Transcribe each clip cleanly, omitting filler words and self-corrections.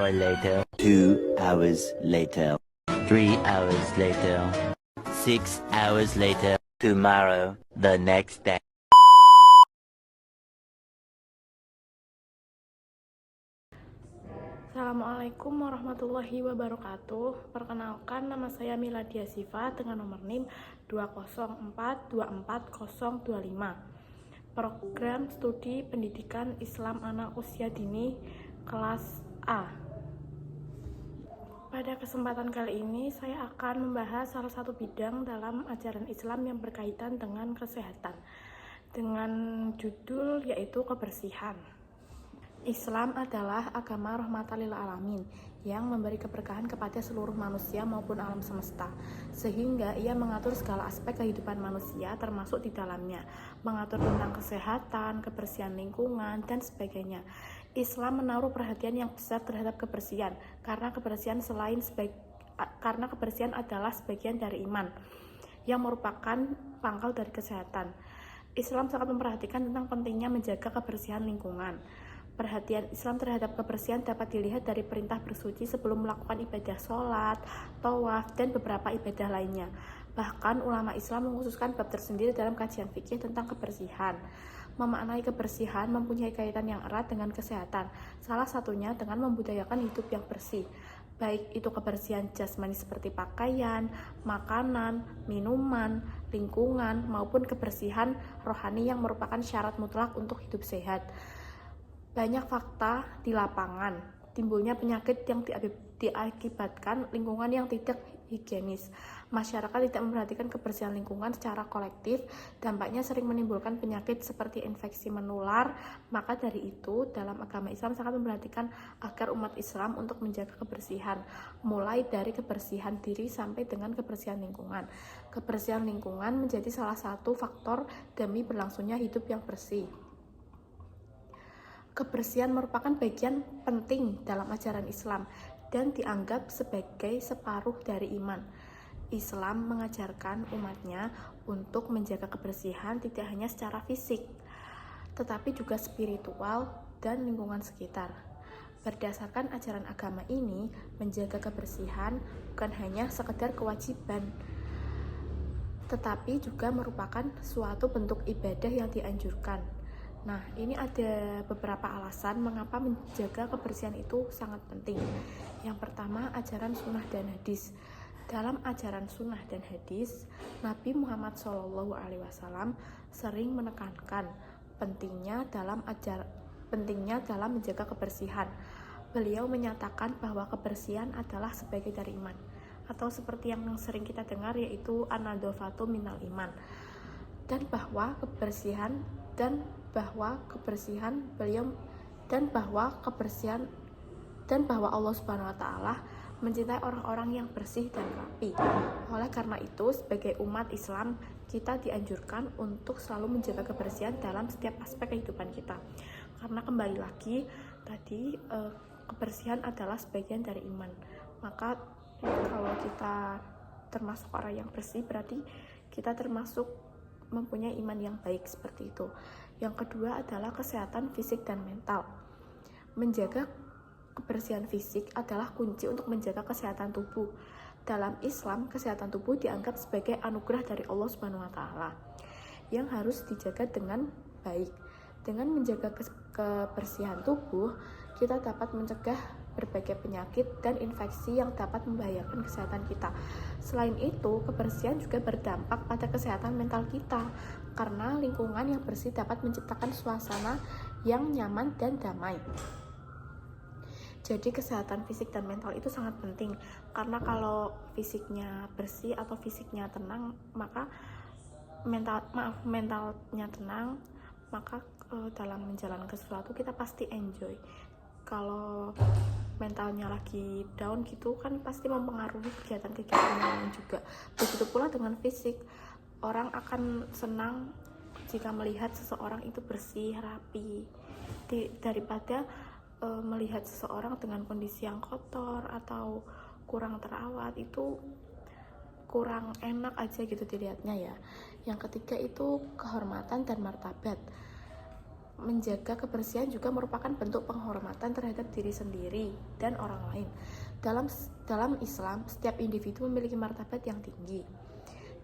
hour later. 2 hours later. 3 hours later. 6 hours later. Tomorrow, the next day. Assalamualaikum warahmatullahi wabarakatuh. Perkenalkan, nama saya Miladia Siva dengan nomor NIM 204244025. Program Studi Pendidikan Islam Anak Usia Dini kelas A. Pada kesempatan kali ini saya akan membahas salah satu bidang dalam ajaran Islam yang berkaitan dengan kesehatan, dengan judul yaitu kebersihan. Islam adalah agama rahmatan lil alamin yang memberi keberkahan kepada seluruh manusia maupun alam semesta, sehingga ia mengatur segala aspek kehidupan manusia termasuk di dalamnya, mengatur tentang kesehatan, kebersihan lingkungan, dan sebagainya. Islam menaruh perhatian yang besar terhadap kebersihan karena kebersihan adalah sebagian dari iman yang merupakan pangkal dari kesehatan. Islam sangat memperhatikan tentang pentingnya menjaga kebersihan lingkungan. Perhatian Islam terhadap kebersihan dapat dilihat dari perintah bersuci sebelum melakukan ibadah sholat, tawaf, dan beberapa ibadah lainnya. Bahkan ulama Islam mengkhususkan bab tersendiri dalam kajian fikih tentang kebersihan. Memaknai kebersihan mempunyai kaitan yang erat dengan kesehatan, salah satunya dengan membudayakan hidup yang bersih. Baik itu kebersihan jasmani seperti pakaian, makanan, minuman, lingkungan, maupun kebersihan rohani yang merupakan syarat mutlak untuk hidup sehat. Banyak fakta di lapangan, timbulnya penyakit yang diakibatkan lingkungan yang tidak higienis. Masyarakat tidak memperhatikan kebersihan lingkungan secara kolektif, dampaknya sering menimbulkan penyakit seperti infeksi menular. Maka dari itu, dalam agama Islam sangat memperhatikan agar umat Islam untuk menjaga kebersihan, mulai dari kebersihan diri sampai dengan kebersihan lingkungan. Kebersihan lingkungan menjadi salah satu faktor demi berlangsungnya hidup yang bersih. Kebersihan merupakan bagian penting dalam ajaran Islam dan dianggap sebagai separuh dari iman. Islam mengajarkan umatnya untuk menjaga kebersihan tidak hanya secara fisik, tetapi juga spiritual dan lingkungan sekitar. Berdasarkan ajaran agama ini, menjaga kebersihan bukan hanya sekedar kewajiban, tetapi juga merupakan suatu bentuk ibadah yang dianjurkan. Nah, ini ada beberapa alasan mengapa menjaga kebersihan itu sangat penting. Yang pertama, ajaran sunnah dan hadis. Dalam ajaran sunnah dan hadis, Nabi Muhammad SAW sering menekankan pentingnya dalam menjaga kebersihan. Beliau menyatakan bahwa kebersihan adalah sebagai dari iman, atau seperti yang sering kita dengar yaitu an-nadhafatu minal iman. Dan bahwa Allah Subhanahu wa taala mencintai orang-orang yang bersih dan rapi. Oleh karena itu, sebagai umat Islam, kita dianjurkan untuk selalu menjaga kebersihan dalam setiap aspek kehidupan kita. Karena kembali lagi tadi, kebersihan adalah sebagian dari iman. Maka kalau kita termasuk orang yang bersih, berarti kita termasuk mempunyai iman yang baik, seperti itu. Yang kedua adalah kesehatan fisik dan mental. Menjaga kebersihan fisik adalah kunci untuk menjaga kesehatan tubuh. Dalam Islam, kesehatan tubuh dianggap sebagai anugerah dari Allah Subhanahu wa taala yang harus dijaga dengan baik. Dengan menjaga kebersihan tubuh, kita dapat mencegah berbagai penyakit dan infeksi yang dapat membahayakan kesehatan kita. Selain itu, kebersihan juga berdampak pada kesehatan mental kita, karena lingkungan yang bersih dapat menciptakan suasana yang nyaman dan damai. Jadi kesehatan fisik dan mental itu sangat penting, karena kalau fisiknya bersih atau fisiknya tenang, maka mentalnya tenang, maka dalam menjalankan sesuatu kita pasti enjoy. Kalau mentalnya lagi down gitu kan pasti mempengaruhi kegiatan-kegiatan lain juga. Begitu pula dengan fisik, orang akan senang jika melihat seseorang itu bersih, rapi, daripada melihat seseorang dengan kondisi yang kotor atau kurang terawat. Itu kurang enak aja gitu dilihatnya ya. Yang ketiga itu kehormatan dan martabat. Menjaga kebersihan juga merupakan bentuk penghormatan terhadap diri sendiri dan orang lain. Dalam Islam, setiap individu memiliki martabat yang tinggi.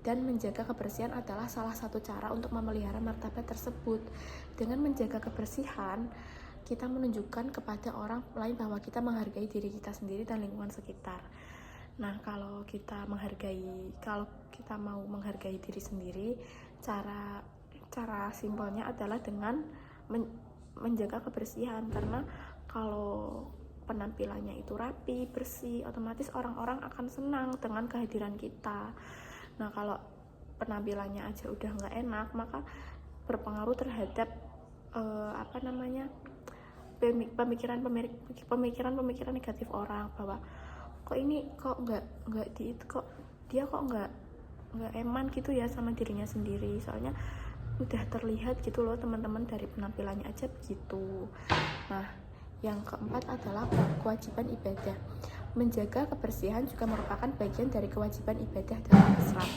Dan menjaga kebersihan adalah salah satu cara untuk memelihara martabat tersebut. Dengan menjaga kebersihan, kita menunjukkan kepada orang lain bahwa kita menghargai diri kita sendiri dan lingkungan sekitar. Nah, kalau kita mau menghargai diri sendiri, cara simpelnya adalah dengan menjaga kebersihan, karena kalau penampilannya itu rapi, bersih, otomatis orang-orang akan senang dengan kehadiran kita. Nah, kalau penampilannya aja udah nggak enak, maka berpengaruh terhadap pemikiran negatif orang, bahwa dia kok nggak eman gitu ya sama dirinya sendiri, soalnya udah terlihat gitu loh teman-teman, dari penampilannya aja begitu. Nah, yang keempat adalah kewajiban ibadah. Menjaga kebersihan juga merupakan bagian dari kewajiban ibadah dalam Islam.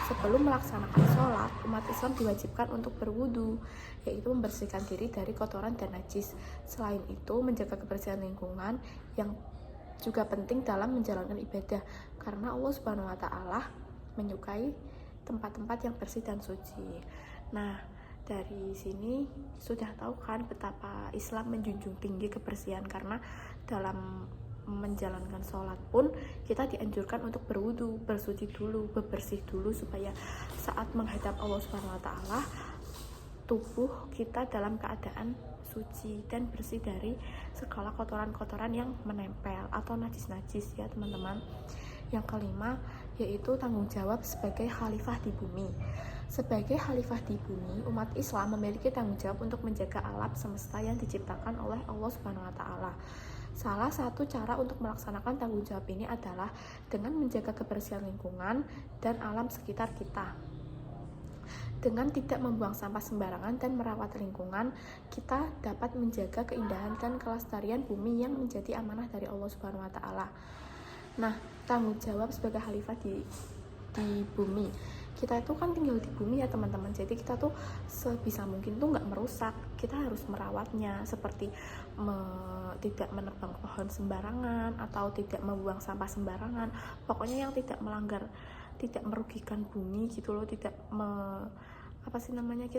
Sebelum melaksanakan sholat, umat Islam diwajibkan untuk berwudu, yaitu membersihkan diri dari kotoran dan najis. Selain itu, menjaga kebersihan lingkungan yang juga penting dalam menjalankan ibadah, karena Allah Subhanahu wa Ta'ala menyukai tempat-tempat yang bersih dan suci. Nah, dari sini sudah tahu kan betapa Islam menjunjung tinggi kebersihan, karena dalam menjalankan sholat pun kita dianjurkan untuk berwudu, bersuci dulu, bebersih dulu, supaya saat menghadap Allah Subhanahu wa Ta'ala tubuh kita dalam keadaan suci dan bersih dari segala kotoran-kotoran yang menempel atau najis-najis ya teman-teman. Yang kelima yaitu tanggung jawab sebagai khalifah di bumi. Sebagai khalifah di bumi, umat Islam memiliki tanggung jawab untuk menjaga alam semesta yang diciptakan oleh Allah Subhanahu wa Ta'ala. Salah satu cara untuk melaksanakan tanggung jawab ini adalah dengan menjaga kebersihan lingkungan dan alam sekitar kita. Dengan tidak membuang sampah sembarangan dan merawat lingkungan, kita dapat menjaga keindahan dan kelestarian bumi yang menjadi amanah dari Allah Subhanahu wa Ta'ala. Nah, tanggung jawab sebagai khalifah di bumi. Kita itu kan tinggal di bumi ya teman-teman, jadi kita tuh sebisa mungkin tuh nggak merusak, kita harus merawatnya, seperti tidak menebang pohon sembarangan atau tidak membuang sampah sembarangan, pokoknya yang tidak merugikan bumi gitu loh, kita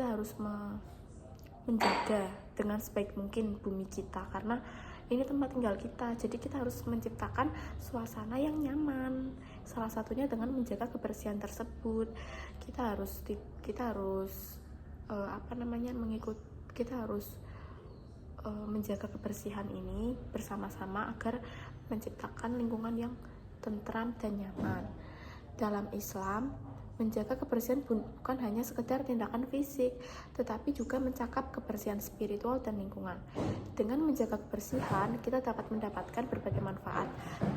harus menjaga dengan sebaik mungkin bumi kita, karena ini tempat tinggal kita, jadi kita harus menciptakan suasana yang nyaman. Salah satunya dengan menjaga kebersihan tersebut. Kita harus menjaga kebersihan ini bersama-sama agar menciptakan lingkungan yang tentram dan nyaman. Dalam Islam, menjaga kebersihan bukan hanya sekedar tindakan fisik, tetapi juga mencakup kebersihan spiritual dan lingkungan. Dengan menjaga kebersihan, kita dapat mendapatkan berbagai manfaat,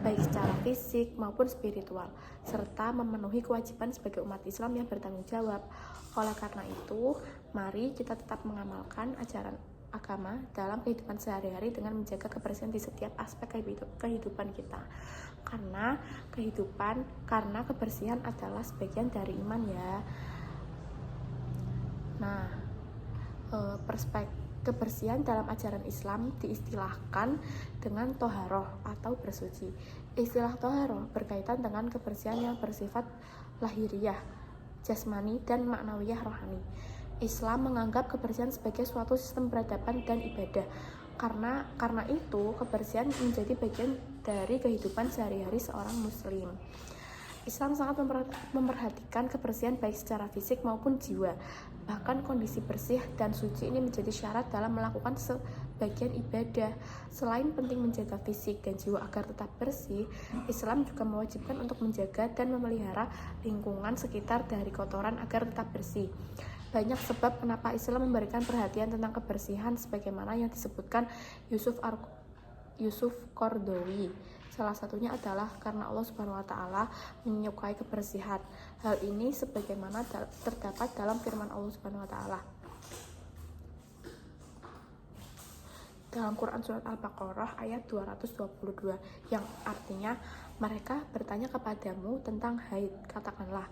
baik secara fisik maupun spiritual, serta memenuhi kewajiban sebagai umat Islam yang bertanggung jawab. Oleh karena itu, mari kita tetap mengamalkan ajaran agama dalam kehidupan sehari-hari dengan menjaga kebersihan di setiap aspek kehidupan kita. Karena kebersihan adalah sebagian dari iman ya. Nah, kebersihan dalam ajaran Islam diistilahkan dengan toharoh atau bersuci. Istilah toharoh berkaitan dengan kebersihan yang bersifat lahiriah, jasmani, dan maknawiyah rohani. Islam menganggap kebersihan sebagai suatu sistem peradaban dan ibadah. Karena itu, kebersihan menjadi bagian dari kehidupan sehari-hari seorang muslim. Islam sangat memperhatikan kebersihan baik secara fisik maupun jiwa. Bahkan kondisi bersih dan suci ini menjadi syarat dalam melakukan sebagian ibadah. Selain penting menjaga fisik dan jiwa agar tetap bersih, Islam juga mewajibkan untuk menjaga dan memelihara lingkungan sekitar dari kotoran agar tetap bersih. Banyak sebab kenapa Islam memberikan perhatian tentang kebersihan sebagaimana yang disebutkan Yusuf Qaradawi. Salah satunya adalah karena Allah Subhanahu wa Ta'ala menyukai kebersihan. Hal ini sebagaimana terdapat dalam firman Allah Subhanahu wa Ta'ala. dalam Quran Surat Al-Baqarah ayat 222, yang artinya mereka bertanya kepadamu tentang haid. Katakanlah,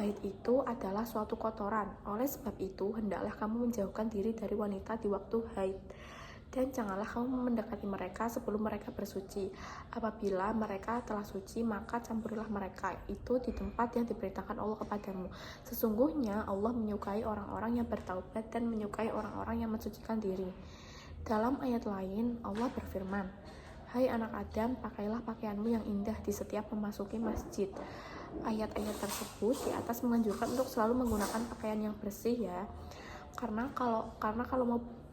haid itu adalah suatu kotoran. Oleh sebab itu, hendaklah kamu menjauhkan diri dari wanita di waktu haid. Dan janganlah kamu mendekati mereka sebelum mereka bersuci. Apabila mereka telah suci, maka campurilah mereka itu di tempat yang diperintahkan Allah kepadamu. Sesungguhnya Allah menyukai orang-orang yang bertaubat dan menyukai orang-orang yang mensucikan diri. Dalam ayat lain, Allah berfirman, "Hai anak Adam, pakailah pakaianmu yang indah di setiap memasuki masjid." Ayat-ayat tersebut di atas menganjurkan untuk selalu menggunakan pakaian yang bersih ya. Karena kalau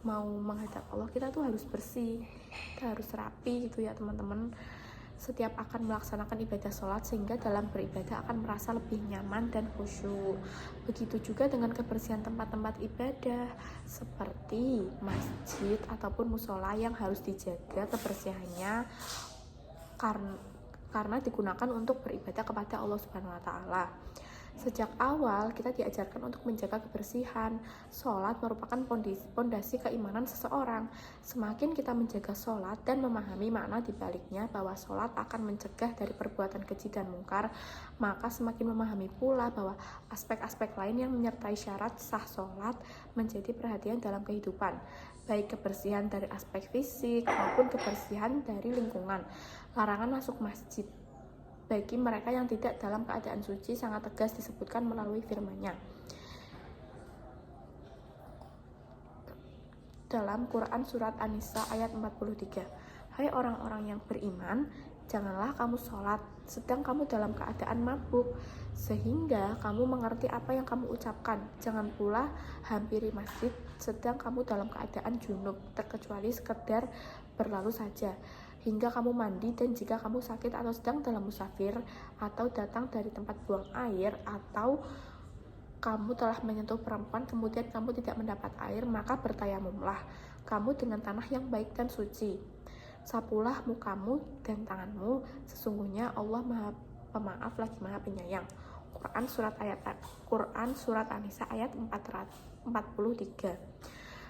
mau menghadap Allah, kita tuh harus bersih, kita harus rapi gitu ya teman-teman. Setiap akan melaksanakan ibadah sholat, sehingga dalam beribadah akan merasa lebih nyaman dan khusyuk. Begitu juga dengan kebersihan tempat-tempat ibadah seperti masjid ataupun musola yang harus dijaga kebersihannya karena digunakan untuk beribadah kepada Allah Subhanahu wa Ta'ala. Sejak awal kita diajarkan untuk menjaga kebersihan. Sholat merupakan pondasi keimanan seseorang. Semakin kita menjaga sholat dan memahami makna dibaliknya bahwa sholat akan mencegah dari perbuatan keji dan mungkar, maka semakin memahami pula bahwa aspek-aspek lain yang menyertai syarat sah sholat menjadi perhatian dalam kehidupan, baik kebersihan dari aspek fisik maupun kebersihan dari lingkungan. Larangan masuk masjid bagi mereka yang tidak dalam keadaan suci sangat tegas disebutkan melalui firman-Nya dalam Quran Surat An-Nisa ayat 43. Hai orang-orang yang beriman, janganlah kamu sholat sedang kamu dalam keadaan mabuk, sehingga kamu mengerti apa yang kamu ucapkan. Jangan pula hampiri masjid sedang kamu dalam keadaan junub, terkecuali sekedar berlalu saja, hingga kamu mandi. Dan jika kamu sakit atau sedang dalam musafir, atau datang dari tempat buang air, atau kamu telah menyentuh perempuan kemudian kamu tidak mendapat air, maka bertayamumlah kamu dengan tanah yang baik dan suci. Sapulah mukamu dan tanganmu, sesungguhnya Allah Maha Pemaaf lagi Maha Penyayang. Quran Surat An-Nisa ayat 43.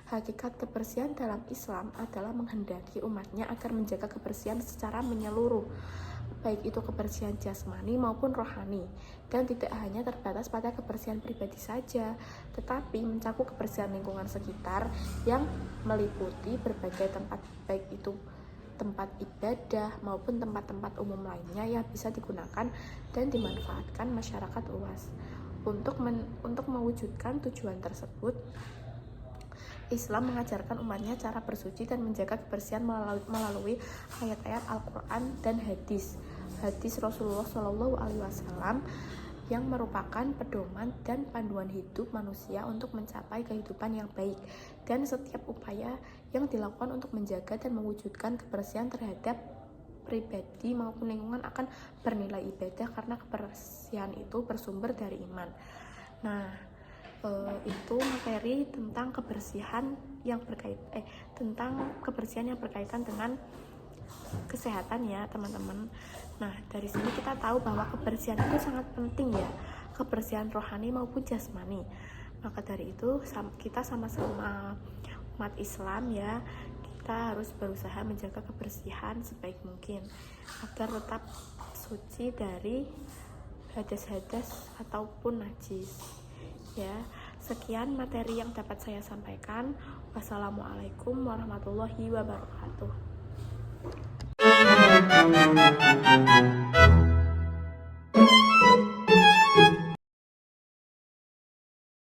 Hakikat kebersihan dalam Islam adalah menghendaki umatnya agar menjaga kebersihan secara menyeluruh, baik itu kebersihan jasmani maupun rohani, dan tidak hanya terbatas pada kebersihan pribadi saja, tetapi mencakup kebersihan lingkungan sekitar yang meliputi berbagai tempat, baik itu tempat ibadah maupun tempat-tempat umum lainnya yang bisa digunakan dan dimanfaatkan masyarakat luas. Untuk mewujudkan tujuan tersebut, Islam mengajarkan umatnya cara bersuci dan menjaga kebersihan melalui ayat-ayat Al-Quran dan hadis Rasulullah SAW yang merupakan pedoman dan panduan hidup manusia untuk mencapai kehidupan yang baik, dan setiap upaya yang dilakukan untuk menjaga dan mewujudkan kebersihan terhadap pribadi maupun lingkungan akan bernilai ibadah karena kebersihan itu bersumber dari iman. Nah, itu materi tentang kebersihan yang berkaitan dengan kesehatan ya teman-teman. Nah, dari sini kita tahu bahwa kebersihan itu sangat penting ya, kebersihan rohani maupun jasmani. Maka dari itu kita sama-sama umat Islam ya, kita harus berusaha menjaga kebersihan sebaik mungkin agar tetap suci dari hadas-hadas ataupun najis ya. Sekian materi yang dapat saya sampaikan. Wassalamualaikum warahmatullahi wabarakatuh.